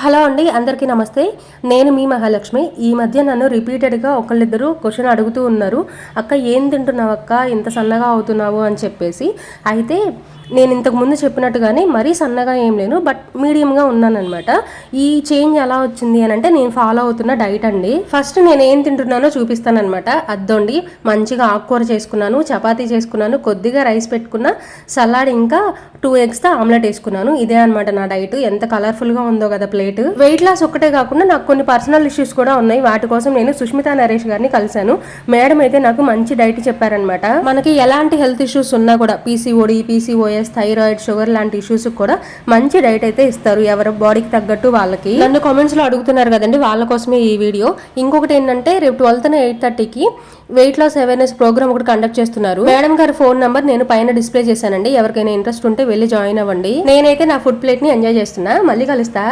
Hello అండి, అందరికీ నమస్తే. నేను మీ మహాలక్ష్మి. ఈ మధ్య నన్ను రిపీటెడ్గా ఒకళ్ళిద్దరు క్వశ్చన్ అడుగుతూ ఉన్నారు. అక్క ఏం తింటున్నావు అక్క, ఇంత సన్నగా అవుతున్నావు అని చెప్పేసి. అయితే నేను ఇంతకు ముందు చెప్పినట్టుగానే మరీ సన్నగా ఏం లేను, బట్ మీడియంగా ఉన్నానమాట. ఈ చేంజ్ ఎలా వచ్చింది అని అంటే నేను ఫాలో అవుతున్న డైట్ అండి. ఫస్ట్ నేను ఏం తింటున్నానో చూపిస్తానమాట. అద్దండి, మంచిగా ఆకుకూర చేసుకున్నాను, చపాతీ చేసుకున్నాను, కొద్దిగా రైస్ పెట్టుకున్న, సలాడ్, ఇంకా 2 eggsతో ఆమ్లెట్ వేసుకున్నాను. ఇదే అనమాట నా డైట్. ఎంత కలర్ఫుల్గా ఉందో కదా ప్లేట్. వెయిట్ లాస్ ఒక్కటే కాకుండా నాకు కొన్ని పర్సనల్ ఇష్యూస్ కూడా ఉన్నాయి. వాటి కోసం నేను సుష్మితా నరేష్ గారిని కలిశాను. మేడం అయితే నాకు మంచి డైట్ చెప్పారనమాట. మనకి ఎలాంటి హెల్త్ ఇష్యూస్ ఉన్నా కూడా పీసీఓడి, పీసీఓఎస్, థైరాయిడ్, షుగర్ లాంటి ఇష్యూస్ కూడా మంచి డైట్ అయితే ఇస్తారు, ఎవరి బాడీకి తగ్గట్టు వాళ్ళకి. నన్ను కామెంట్స్ లో అడుగుతున్నారు కదండి, వాళ్ళ కోసమే ఈ వీడియో. ఇంకొకటి ఏంటంటే రేపు 12th 8:30కి వెయిట్ లాస్ అవేర్నెస్ ప్రోగ్రామ్ ఒకటి కండక్ట్ చేస్తున్నారు. మేడం గారి ఫోన్ నంబర్ నేను పైన డిస్ప్లే చేశానండి. ఎవరికైనా ఇంట్రెస్ట్ ఉంటే వెళ్ళి జాయిన్ అవ్వండి. నేనైతే నా ఫుడ్ ప్లేట్ ని ఎంజాయ్ చేస్తున్నా. మళ్ళీ కలుస్తా.